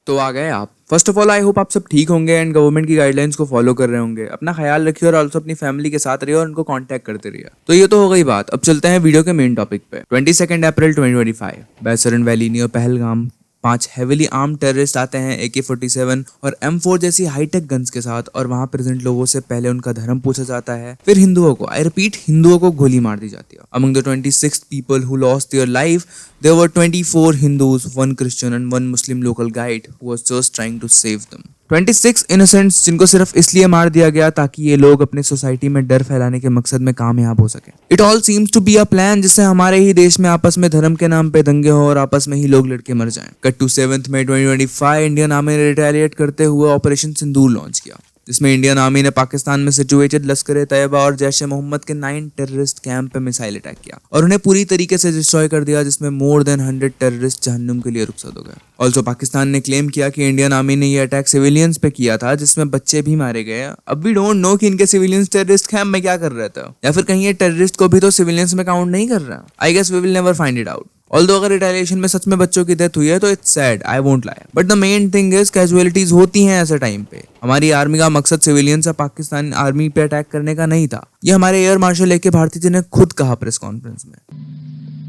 तो आ गए आप। First of all I hope आप सब ठीक होंगे एंड गवर्नमेंट की गाइडलाइंस को फॉलो कर रहे होंगे। अपना ख्याल रखिए और ऑल्सो अपनी फैमिली के साथ रहिए और उनको कांटेक्ट करते रहिए। तो ये तो हो गई बात। अब चलते हैं वीडियो के मेन टॉपिक पे। 22 अप्रैल 2025 Baisaran valley near Pahalgam 5 heavily arm terrorist आते हैं AK-47 और M4 जैसी हाईटेक गन्स के साथ और वहां प्रेजेंट लोगों से पहले उनका धर्म पूछा जाता है, फिर हिंदुओं को, आई रिपीट, हिंदुओं को गोली मार दी जाती है। Among the 26 people who lost their life there were 24 Hindus, 1 Christian and 1 Muslim local guide who was just trying to save them. 26 innocents जिनको सिर्फ इसलिए मार दिया गया ताकि ये लोग अपने सोसाइटी में डर फैलाने के मकसद में कामयाब हो सके। It all seems to be a plan जिससे हमारे ही देश में आपस में धर्म के नाम पे दंगे हो और आपस में ही लोग लड़के मर जाएं। कट टू 7 मई 2025 इंडियन आर्मी ने रिटेलिएट करते हुए ऑपरेशन सिंदूर लॉन्च किया, जिसमें इंडियन आर्मी ने पाकिस्तान में सिचुएटेड लश्कर-ए-तैयबा और जैश-ए-मोहम्मद के 9 टेररिस्ट कैंप पे मिसाइल अटैक किया और उन्हें पूरी तरीके से डिस्ट्रॉय कर दिया, जिसमें मोर देन 100 टेररिस्ट जहन्नुम के लिए रुखसत हो गए। ऑल्सो पाकिस्तान ने क्लेम किया कि इंडियन आर्मी ने ये अटैक सिविलियंस पे किया था, जिसमें बच्चे भी मारे गए। अब वी डोंट नो कि इनके सिविलियंस टेररिस्ट कैंप में क्या कर रहे थे, या फिर कहीं ये टेररिस्ट को भी तो सिविलियंस में काउंट नहीं कर रहा। I guess we will never find it out. Although अगर रिटेलिएशन में सच में बच्चों की डेथ हुई है तो it's sad, I won't lie, but the main thing is casualties होती हैं ऐसे टाइम पे। हमारी आर्मी का मकसद सिविलियंस या पाकिस्तान आर्मी पे अटैक करने का नहीं था। ये हमारे एयर मार्शल AK भारती जी ने खुद कहा प्रेस कॉन्फ्रेंस में।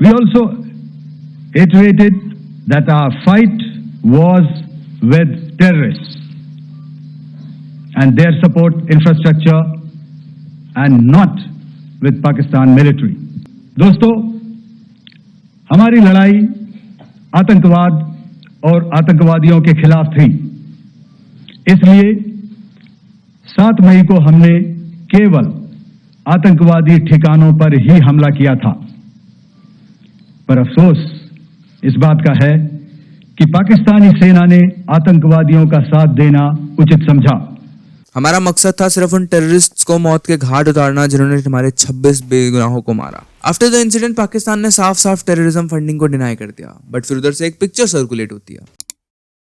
We also iterated that our fight was with terrorists and their support infrastructure and not with Pakistan military. दोस्तों, हमारी लड़ाई आतंकवाद और आतंकवादियों के खिलाफ थी। इसलिए 7 मई को हमने केवल आतंकवादी ठिकानों पर ही हमला किया था। पर अफसोस इस बात का है कि पाकिस्तानी सेना ने आतंकवादियों का साथ देना उचित समझा। हमारा मकसद था सिर्फ उन टेररिस्ट्स को मौत के घाट उतारना जिन्होंने हमारे 26 बेगुनाहों को मारा। आफ्टर द इंसिडेंट पाकिस्तान ने साफ साफ टेररिज्म फंडिंग को डिनाई कर दिया, बट फिर उधर से एक पिक्चर सर्कुलेट होती है।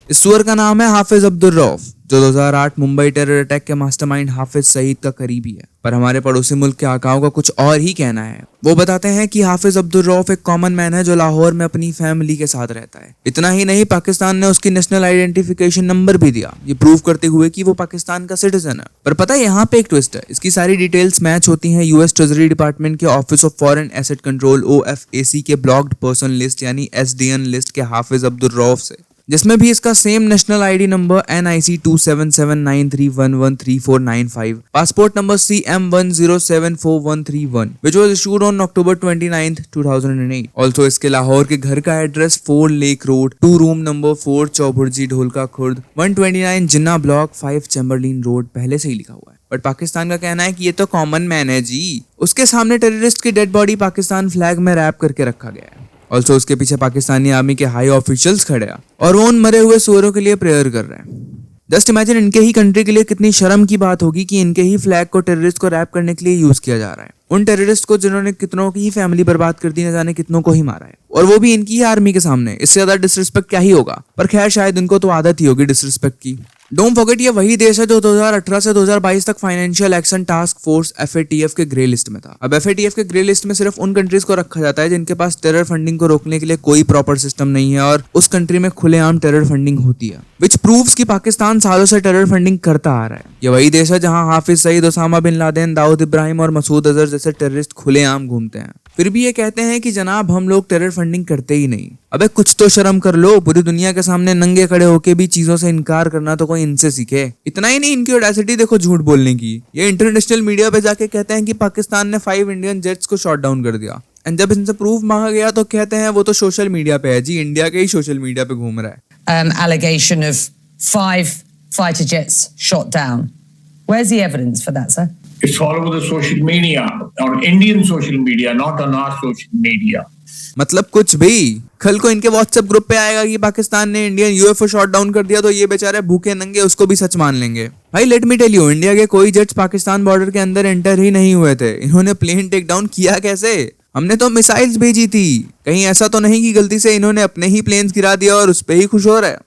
इस सुअर का नाम है हाफिज अब्दुल रऊफ, जो 2008 मुंबई टेरर अटैक के मास्टरमाइंड हाफिज सईद का करीबी है। पर हमारे पड़ोसी मुल्क के आकाओं का कुछ और ही कहना है। वो बताते हैं कि हाफिज अब्दुल रऊफ एक कॉमन मैन है जो लाहौर में अपनी फैमिली के साथ रहता है। इतना ही नहीं, पाकिस्तान ने उसकी नेशनल आइडेंटिफिकेशन नंबर भी दिया, ये प्रूव करते हुए कि वो पाकिस्तान का सिटीजन है। पर पता है यहाँ पे एक ट्विस्ट है। इसकी सारी डिटेल्स मैच होती हैं US ट्रेजरी डिपार्टमेंट के office of foreign asset control OFAC के ब्लॉक्ड पर्सन लिस्ट यानी SDN लिस्ट के हाफिज अब्दुल रऊफ से, जिसमें भी इसका same national ID number NIC 27793113495, passport number CM10744131 which was issued on October 29, 2008। Also इसके लाहौर के घर का address 4 lake road 2 room number 4 Chauburji Dholka Khurd 129 जिन्ना ब्लॉक 5 चैम्बरलिन रोड पहले से ही लिखा हुआ है। बट पाकिस्तान का कहना है कि ये तो कॉमन मैन है जी। उसके सामने टेररिस्ट की डेड बॉडी पाकिस्तान फ्लैग में रैप करके रखा गया है। ऑल्सो उसके पीछे पाकिस्तानी आर्मी के हाई ऑफिशियल्स खड़े हैं और वो उन मरे हुए सुअरों के लिए प्रेयर कर रहे हैं। जस्ट इमेजिन, इनके ही कंट्री के लिए कितनी शर्म की बात होगी कि इनके ही फ्लैग को टेररिस्ट को रैप करने के लिए यूज किया जा रहा है। उन टेररिस्ट को जिन्होंने कितनों की ही फैमिली बर्बाद कर दी, न जाने कितनों को ही मारा है, और वो भी इनकी ही आर्मी के सामने। इससे ज्यादा डिसरिस्पेक्ट क्या ही होगा। पर खैर, शायद इनको तो आदत ही होगी डिसरिस्पेक्ट की। डोंट फॉरगेट, ये वही देश है जो 2018 से 2022 तक financial action task force FATF के ग्रे लिस्ट में था। अब FATF के ग्रे लिस्ट में सिर्फ उन कंट्रीज को रखा जाता है जिनके पास टेरर फंडिंग को रोकने के लिए कोई प्रॉपर सिस्टम नहीं है और उस कंट्री में खुलेआम टेरर फंडिंग होती है, विच प्रूव्स कि पाकिस्तान सालों से टेरर फंडिंग करता आ रहा है। ये वही देश है जहां Hafiz Saeed, Osama bin Laden, Dawood Ibrahim और मसूद अजहर जैसे टेररिस्ट खुलेआम घूमते हैं। फिर भी ये कहते हैं कि जनाब हम लोग टेरर फंडिंग करते ही नहीं। अबे कुछ तो शर्म कर लो। पूरी दुनिया के सामने नंगे खड़े होके भी चीजों से इनकार करना तो कोई इनसे सीखे। इतना ही नहीं, इनकी ऑडेसिटी देखो झूठ बोलने की। ये इंटरनेशनल मीडिया पे जाके कहते हैं कि पाकिस्तान ने 5 इंडियन जेट्स को शॉट डाउन कर दिया, एंड जब इनसे प्रूफ मांगा गया तो कहते हैं वो तो सोशल मीडिया पे है जी, इंडिया के ही सोशल मीडिया पे घूम रहा है। Allegation of 5 fighter jets shot down. Where's the evidence for that, sir? It's all over the social media, on Indian social media, not on our social media. मतलब कुछ भी। कल को इनके WhatsApp ग्रुप पे आएगा कि पाकिस्तान ने इंडियन UFO शॉट डाउन कर दिया तो ये बेचारे भूखे नंगे उसको भी सच मान लेंगे। भाई let me tell you, India के कोई जेट्स पाकिस्तान बॉर्डर के अंदर एंटर ही नहीं हुए थे। इन्होंने प्लेन टेक डाउन किया कैसे? हमने तो मिसाइल्स भेजी थी। कहीं ऐसा तो नहीं कि गलती से इन्होंने अपने ही प्लेन्स गिरा दिया और उस पे ही खुश हो रहा है।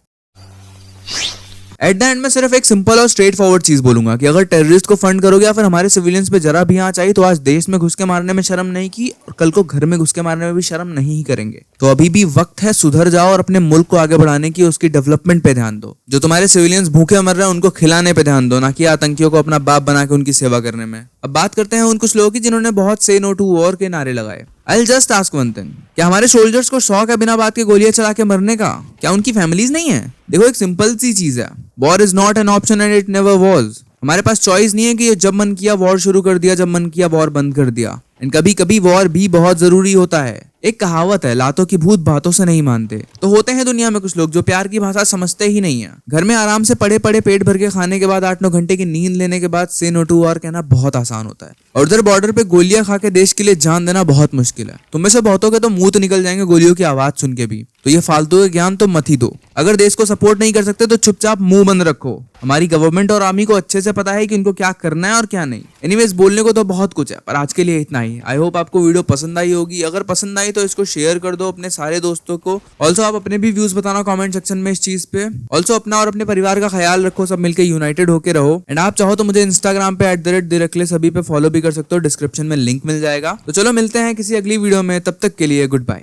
एट द एंड में सिर्फ एक सिंपल और स्ट्रेट फॉरवर्ड चीज बोलूंगा कि अगर टेररिस्ट को फंड करोगे या फिर हमारे सिविलियंस पे जरा भी आंच आई तो आज देश में घुस के मारने में शर्म नहीं की और कल को घर में घुस के मारने में भी शर्म नहीं ही करेंगे। तो अभी भी वक्त है, सुधर जाओ और अपने मुल्क को आगे बढ़ाने की, उसकी डेवलपमेंट पे ध्यान दो। जो तुम्हारे सिविलियंस भूखे मर रहे हैं उनको खिलाने पे ध्यान दो, ना कि आतंकियों को अपना बाप बना के उनकी सेवा करने में। अब बात करते हैं उन कुछ लोगों की जिन्होंने बहुत से नो टू वॉर के नारे लगाए। I'll just ask one thing, क्या हमारे सोल्जर्स को शौक है बिना बात के गोलियां चला के मरने का? क्या उनकी फैमिलीज नहीं है? देखो एक सिंपल सी चीज है, war is not an option and it never was. हमारे पास चॉइस नहीं है कि जब मन किया वॉर शुरू कर दिया, जब मन किया वॉर बंद कर दिया। एंड कभी कभी वॉर भी बहुत जरूरी होता है। एक कहावत है, लातों की भूत बातों से नहीं मानते। तो होते हैं दुनिया में कुछ लोग जो प्यार की भाषा समझते ही नहीं है। घर में आराम से पड़े पड़े पेट भर के खाने के बाद 8-9 घंटे की नींद लेने के बाद से नो टू वॉर कहना बहुत आसान होता है, और उधर बॉर्डर पे गोलियां खा के देश के लिए जान देना बहुत मुश्किल है। तुम में से बहुतों के तो मुंह तो निकल जाएंगे गोलियों की आवाज सुन के भी। तो ये फालतू के ज्ञान तो मत ही दो। अगर देश को सपोर्ट नहीं कर सकते तो चुपचाप मुंह बंद रखो। हमारी गवर्नमेंट और आर्मी को अच्छे से पता है कि उनको क्या करना है और क्या नहीं। एनीवेज बोलने को तो बहुत कुछ है, पर आज के लिए इतना ही। आई होप आपको वीडियो पसंद आई होगी। अगर पसंद आई तो इसको शेयर कर दो अपने सारे दोस्तों को। ऑल्सो आप अपने भी व्यूज बताना कमेंट सेक्शन में इस चीज पे। ऑल्सो अपना और अपने परिवार का ख्याल रखो, सब मिलकर यूनाइटेड होके रहो। एंड आप चाहो तो मुझे इंस्टाग्राम पे @thereckless सभी पे फॉलो भी कर सकते हो, डिस्क्रिप्शन में लिंक मिल जाएगा। तो चलो मिलते हैं किसी अगली वीडियो में, तब तक के लिए गुड बाय।